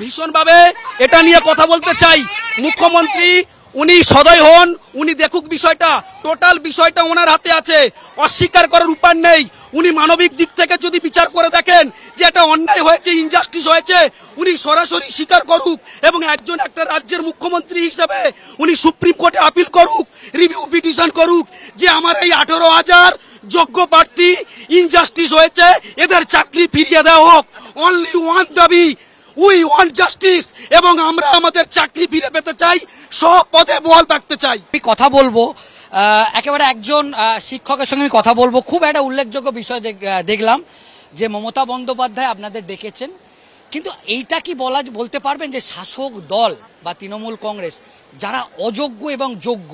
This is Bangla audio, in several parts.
ভীষণভাবে এটা নিয়ে কথা বলতে চাই। মুখ্যমন্ত্রী উনি সদয় হন, উনি দেখুক বিষয়টা, টোটাল বিষয়টা ওনার হাতে আছে, অস্বীকার করার উপায় নেই। উনি মানবিক দিক থেকে যদি বিচার করে দেখেন যে এটা অন্যায় হয়েছে, ইনজাস্টিস হয়েছে, উনি সরাসরি স্বীকার করুক এবং একটা রাজ্যের মুখ্যমন্ত্রী হিসেবে উনি সুপ্রিম কোর্টে আপিল করুক, রিভিউ পিটিশন করুক যে আমার এই 18,000 যোগ্য প্রার্থী ইনজাস্টিস হয়েছে, এদের চাকরি ফিরিয়ে দেওয়া হোক। অনলি ওয়ান দাবি, উই ওয়ান্ট জাস্টিস, এবং আমরা আমাদের চাকরি ফিরে পেতে চাই, সব পদে বহাল থাকতে চাই। আমি কথা বলবো একেবারে একজন শিক্ষকের সঙ্গে আমি কথা বলবো। খুব একটা উল্লেখযোগ্য বিষয় দেখলাম যে মমতা বন্দ্যোপাধ্যায় আপনাদের ডেকেছেন, কিন্তু এইটা কি বলতে পারবেন যে শাসক দল বা তৃণমূল কংগ্রেস যারা অযোগ্য এবং যোগ্য,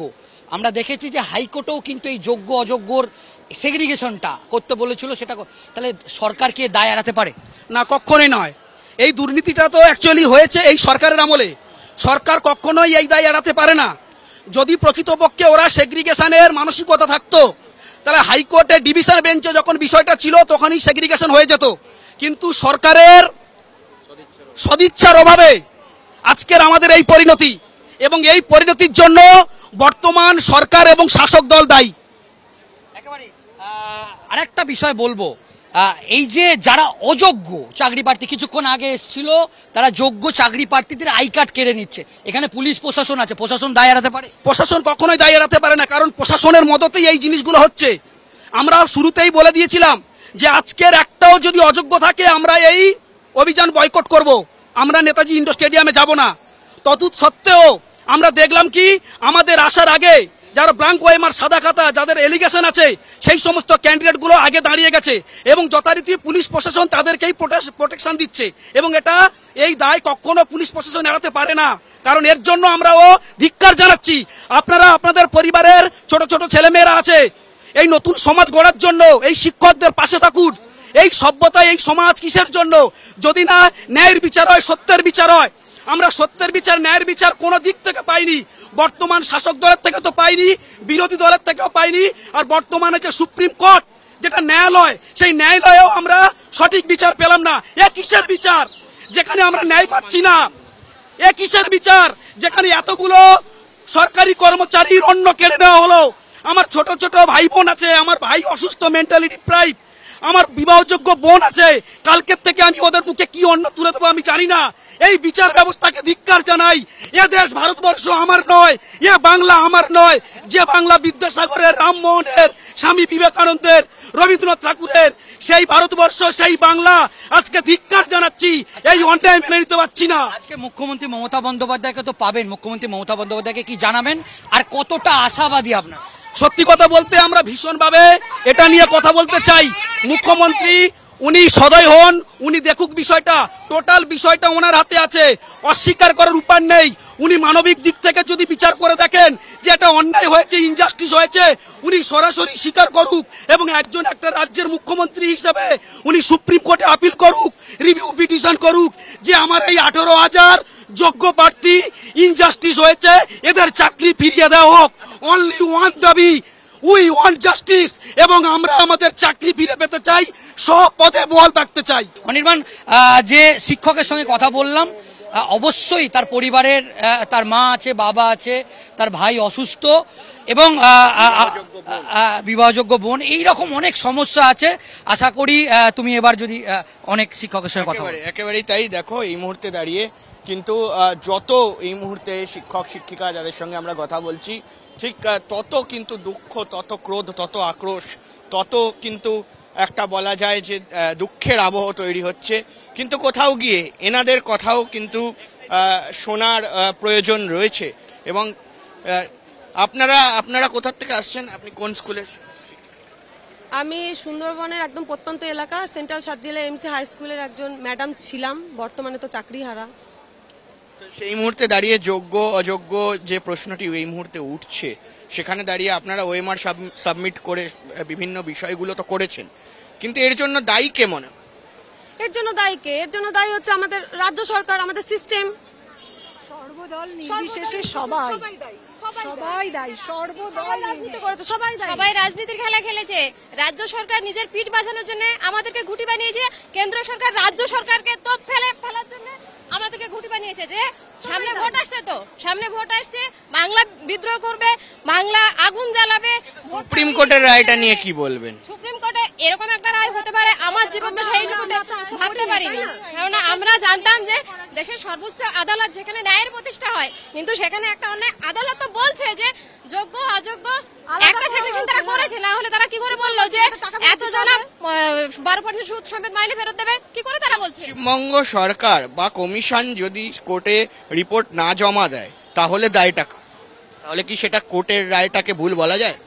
আমরা দেখেছি যে হাইকোর্টেও কিন্তু এই যোগ্য অযোগ্যর সেগ্রিগেশনটা করতে বলেছিল, সেটা তাহলে সরকার কি দায় এড়াতে পারে? না, কখনোই নয়। এই দুর্নীতিটা তো অ্যাকচুয়ালি হয়েছে এই সরকারের আমলে। সরকার কখনোই এই দায় এড়াতে পারে না। যদি প্রকৃতপক্ষে ওরা সেগ্রিগেশনের মানসিকতা থাকতো, তাহলে হাইকোর্টে ডিভিশন বেঞ্চে যখন বিষয়টা ছিল তখনই সেগ্রিগেশন হয়ে যেত। কিন্তু সরকারের সদিচ্ছার অভাবে আজকের আমাদের এই পরিণতি, এবং এই পরিণতির জন্য বর্তমান সরকার এবং শাসক দল দায়ী। একেবারে আরেকটা বিষয় বলবো, এই যে যারা অযোগ্য চাকরি প্রার্থী কিছুক্ষণ আগে এসেছিল, তারা যোগ্য চাকরি প্রার্থীদের আই কার্ড কেড়ে নিচ্ছে। এখানে পুলিশ প্রশাসন আছে, প্রশাসন দায় এড়াতে পারে? প্রশাসন কখনোই দায় এড়াতে পারে না, কারণ প্রশাসনের মদতেই এই জিনিসগুলো হচ্ছে। আমরা শুরুতেই বলে দিয়েছিলাম যে আজকের একটাও যদি অযোগ্য থাকে আমরা এই অভিযান বয়কট করব, আমরা নেতাজি ইন্ডোর স্টেডিয়ামে যাব না। তৎসত্ত্বেও আমরা দেখলাম কি আমাদের আসার আগে যারা ব্ল্যাঙ্ক ওএমআর সাদা খাতা, যাদের এলিগেশন আছে, সেই সমস্ত ক্যান্ডিডেট গুলো আগে দাঁড়িয়ে গেছে এবং যথারীতি পুলিশ প্রশাসন তাদেরকেই প্রোটেকশন দিচ্ছে, এবং এই দায় কখনো পুলিশ প্রশাসন এড়াতে পারে না। কারণ এর জন্য আমরাও ধিক্কার জানাচ্ছি। আপনারা আপনাদের পরিবারের ছোট ছোট ছেলেমেয়েরা আছে, এই নতুন সমাজ গড়ার জন্য এই শিক্ষকদের পাশে থাকুন। এই সভ্যতা, এই সমাজ কিসের জন্য? যদি না ন্যায়ের বিচার হয়, সত্যের বিচার হয়। আমরা সত্যের বিচার, ন্যায়ের বিচার কোনো দিক থেকে পাইনি। বর্তমান শাসক দলের থেকে তো পাইনি, বিরোধী দলের থেকেও পাইনি, আর বর্তমানে যে সুপ্রিম কোর্ট যেটা ন্যায়ালয়, সেই ন্যায়ালয়েও আমরা সঠিক বিচার পেলাম না। এ কিসের বিচার যেখানে আমরা ন্যায় পাচ্ছি না? এ কিসের বিচার যেখানে এতগুলো সরকারি কর্মচারীর অন্ন কেড়ে নেওয়া হলো? আমার ছোট ছোট ভাই বোন আছে, আমার ভাই অসুস্থ, মেন্টালি ডিপ্রাইভ, আমার বিবাহযোগ্য বোন আছে, কালকের থেকে আমি ওদের মুখে কি অন্ন তুলে দেবো আমি জানি না। এই বিচার ব্যবস্থাকে ধিক্কার জানাই। এ দেশ ভারতবর্ষ আমার নয়, এ বাংলা আমার নয়। যে বাংলা বিদ্যাসাগরের, রামমোহনের, স্বামী বিবেকানন্দের, রবীন্দ্রনাথ ঠাকুরের, সেই ভারতবর্ষ, সেই বাংলা আজকে ধিক্কার জানাচ্ছি। এই অন্যায় মেনে নিতে পারছি না। আজকে মুখ্যমন্ত্রী মমতা বন্দ্যোপাধ্যায়কে তো পাবেন, মুখ্যমন্ত্রী মমতা বন্দ্যোপাধ্যায়কে কি জানাবেন, আর কতটা আশাবাদী আপনার? সত্যি কথা বলতে আমরা ভীষণভাবে এটা নিয়ে কথা বলতে চাই। মুখ্যমন্ত্রী উনি সদয় হন, উনি দেখুক বিষয়টা, টোটাল বিষয়টা ওনার হাতে আছে, অস্বীকার করার উপায় নেই। উনি মানবিক দিক থেকে যদি বিচার করে দেখেন যে এটা অন্যায় হয়েছে, ইনজাস্টিস হয়েছে, উনি সরাসরি স্বীকার করুক এবং একটা রাজ্যের মুখ্যমন্ত্রী হিসেবে উনি সুপ্রিম কোর্টে আপিল করুক, রিভিউ পিটিশন করুক যে আমার এই 18,000 যোগ্য প্রার্থী ইনজাস্টিস হয়েছে, এদের চাকরি ফিরিয়ে দেওয়া হোক। অনলি ওয়ান দাবি, উই ওয়ান্ট জাস্টিস, এবং আমরা আমাদের চাকরি ফিরে পেতে চাই, সব পদে বহাল থাকতে চাই। অনির্বাণ, যে শিক্ষকের সঙ্গে কথা বললাম, অবশ্যই তার পরিবারের, তার মা আছে, বাবা আছে, তার ভাই অসুস্থ এবং বিবাহযোগ্য বোন, এইরকম অনেক সমস্যা আছে। আশা করি তুমি এবার যদি অনেক শিক্ষকের সঙ্গে কথা বলো। একেবারেই তাই। দেখো এই মুহূর্তে দাঁড়িয়ে কিন্তু যত এই মুহূর্তে শিক্ষক শিক্ষিকা যাদের সঙ্গে আমরা কথা বলছি, ঠিক তত কিন্তু দুঃখ, তত ক্রোধ, তত আক্রোশ, তত কিন্তু একটা বলা যায় যে দুঃখের আবহ তৈরি হচ্ছে। কিন্তু কোথাও গিয়ে এনাদের কথাও কিন্তু শোনার প্রয়োজন রয়েছে। এবং আপনারা কোথা থেকে আসছেন? আপনি কোন স্কুলে? আমি সুন্দরবনের একদম প্রত্যন্ত এলাকা সেন্ট্রাল সাব জেলা এমসি হাই স্কুলের একজন ম্যাডাম ছিলাম, বর্তমানে তো চাকরি হারা। সেই মুহূর্তে দাঁড়িয়ে যোগ্য অযোগ্য যে প্রশ্নটি এই মুহূর্তে উঠছে, সেখানে দাঁড়িয়ে আপনারা ওএমআর সাবমিট করে বিভিন্ন বিষয়গুলো তো করেছেন, কিন্তু এর জন্য দায়ী কে মনে? এর জন্য দায়ী কে? এর জন্য দায়ী হচ্ছে আমাদের রাজ্য সরকার, আমাদের সিস্টেম। সর্বদল নির্বিশেষে সবাই দায়ী, সর্বদল রাজনীতি করেছে, সবাই রাজনীতির খেলা খেলেছে। রাজ্য সরকার নিজের পিঠ বাঁচানোর জন্য আমাদেরকে ঘুঁটি বানিয়েছে, কেন্দ্র সরকার রাজ্য সরকারকে তোপ ফেলার জন্য আমাদেরকে ঘুঁটি বানিয়েছে যে সামনে ভোট আসছে, তো সামনে ভোট আসছে, বাংলা বিদ্রোহ করবে, বাংলা আগুন জ্বালাবে। সুপ্রিম কোর্টের রায়টা নিয়ে কি বলবেন? সুপ্রিম কোর্টে এরকম একটা রায় হতে পারে আমার জীবনে সেইটুকুতে ভাবতে পারিনি। কেননা আমরা জানতাম যে দেশের সর্বোচ্চ আদালত যেখানে ন্যায়ের প্রতিষ্ঠা হয়, কিন্তু সেখানে একটা অন্যায় আদালত তো বলছে যে যোগ্য অযোগ্য একটা সেকশন তারা করেছে, না হলে তারা কি করে বললো যে এত জন 12% সুদ সমেত মাইনে ফেরত দেবে? কি করে তারা বলছে? পশ্চিমবঙ্গ সরকার বা কমিশন যদি কোর্টে রিপোর্ট না জমা দেয় তাহলে দায়টা কার? তাহলে কি সেটা কোর্টের রায়টাকে ভুল বলা যায়?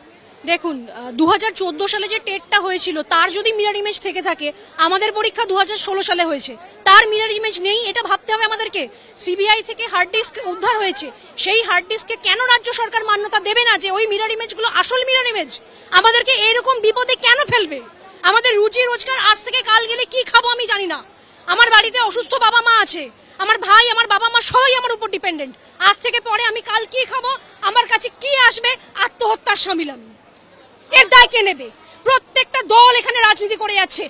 দেখুন 2014 সালে যে টেটটা হয়েছিল তার যদি মিরর ইমেজ থেকে থাকে, আমাদের পরীক্ষা 2016 সালে হয়েছে, তার মিরর ইমেজ নেই, এটা ভাবতে হবে আমাদেরকে। সিবিআই থেকে হার্ড ডিস্ক উদ্ধার হয়েছে, সেই হার্ড ডিস্ককে কেন রাজ্য সরকার মান্যতা দেবে না যে ওই মিরর ইমেজগুলো আসল মিরর ইমেজ? আমাদেরকে এরকম বিপদে কেন ফেলবে? আমাদের রুজি রোজগার আজ থেকে কাল গেলে কি খাবো আমি জানি না। আমার বাড়িতে অসুস্থ বাবা মা আছে, আমার ভাই আমার বাবা মা সবাই আমার উপর ডিপেন্ডেন্ট। আজ থেকে পরে আমি কাল কি খাবো, আমার কাছে কি আসবে? আত্মহত্যার সামিল আমি। এর দায় কে নেবে? প্রত্যেকটা দল এখানে রাজনীতি করে যাচ্ছে,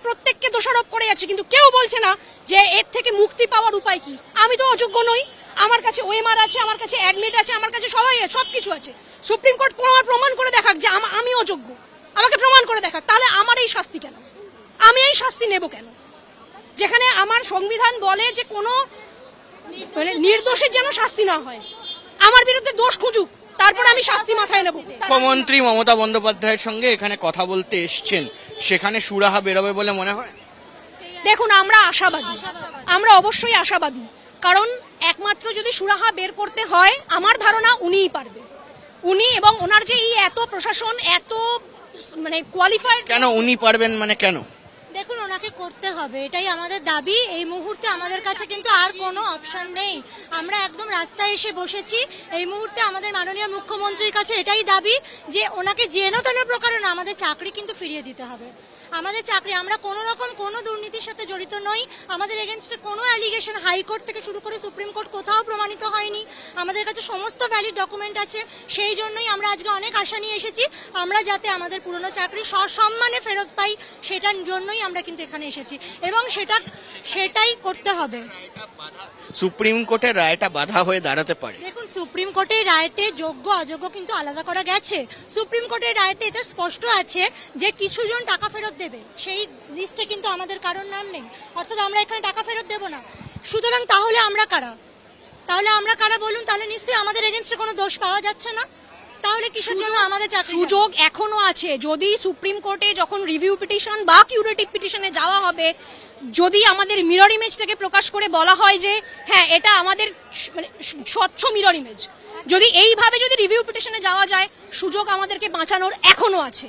প্রত্যেককে দোষারোপ করে যাচ্ছে, কিন্তু কেউ বলছে না যে এর থেকে মুক্তি পাওয়ার উপায় কি। আমি তো অযোগ্য নই, আমার কাছে ওএমআর আছে, আমার কাছে অ্যাডমিট আছে, আমার কাছে সবকিছু আছে। সুপ্রিম কোর্ট প্রমাণ করে দেখাক যে আমি অযোগ্য, আমাকে প্রমাণ করে দেখাক, তাহলে আমার এই শাস্তি কেন? আমি এই শাস্তি নেব কেন? যেখানে আমার সংবিধান বলে যে কোনো নির্দোষের যেন শাস্তি না হয়, আমার বিরুদ্ধে দোষ খুঁজুক, তারপর আমি শাস্তি মাথায় নেব। মুখ্যমন্ত্রী মমতা বন্দ্যোপাধ্যায়ের সঙ্গে এখানে কথা বলতে এসছেন, সেখানে সুরাহা বেরোবে বলে মনে হয়? দেখুন আমরা আশাবাদী, আমরা অবশ্যই আশাবাদী, কারণ একমাত্র যদি সুরাহা বের করতে হয় আমার ধারণা উনিই পারবে। উনি এবং ওনার যে এই এত প্রশাসন, এত কোয়ালিফাইড। কেন উনি পারবেন মানে কেন? দেখুন ওনাকে করতে হবে, এটাই আমাদের দাবি। এই মুহূর্তে আমাদের কাছে কিন্তু আর কোনো অপশন নেই, আমরা একদম রাস্তায় এসে বসেছি। এই মুহূর্তে আমাদের মাননীয় মুখ্যমন্ত্রীর কাছে এটাই দাবি যে ওনাকে যেন তেন প্রকারে না, আমাদের চাকরি কিন্তু ফিরিয়ে দিতে হবে। আমাদের চাকরি, আমরা কোনো রকম কোনো দুর্নীতির সাথে জড়িত নই, আমাদের এগেনস্টে কোনো অ্যালিগেশন হাইকোর্ট থেকে শুরু করে সুপ্রিম কোর্ট কোথাও প্রমাণিত হয়নি, আমাদের কাছে সমস্ত ভ্যালিড ডকুমেন্ট আছে। সেই জন্যই আমরা আজকে অনেক আশা নিয়ে এসেছি, আমরা যাতে আমাদের পুরনো চাকরি সসম্মানে ফেরত পাই, সেটার জন্যই আমরা কিন্তু এখানে এসেছি এবং সেটাই করতে হবে। সুপ্রিম কোর্টের রায়টা বাধা হয়ে দাঁড়াতে পারে? দেখুন সুপ্রিম কোর্টের রায়তে যোগ্য অযোগ্য কিন্তু আলাদা করা গেছে। সুপ্রিম কোর্টের রায়তে এটা স্পষ্ট আছে যে কিছু জন টাকা ফেরত দেবে, সেই লিস্টে কিন্তু আমাদের কারোর নাম নেই, অর্থাৎ আমরা এখানে টাকা ফেরত দেব না। সুতরাং তাহলে আমরা কারা বলুন? তাহলে নিশ্চয়ই আমাদের এগেনস্টে কোনো দোষ পাওয়া যাচ্ছে না, তাহলে কিসের জন্য আমাদের চাকরি? সুযোগ এখনো আছে, যদি সুপ্রিম কোর্টে যখন রিভিউ পিটিশন বা কিউরেটিভ পিটিশনে যাওয়া হবে, যদি আমাদের মিরর ইমেজ থেকে প্রকাশ করে বলা হয় যে হ্যাঁ এটা আমাদের স্বচ্ছ মিরর ইমেজ, যদি এইভাবে যদি রিভিউ পিটিশনে যাওয়া যায়, সুযোগ আমাদেরকে বাঁচানোর এখনো আছে।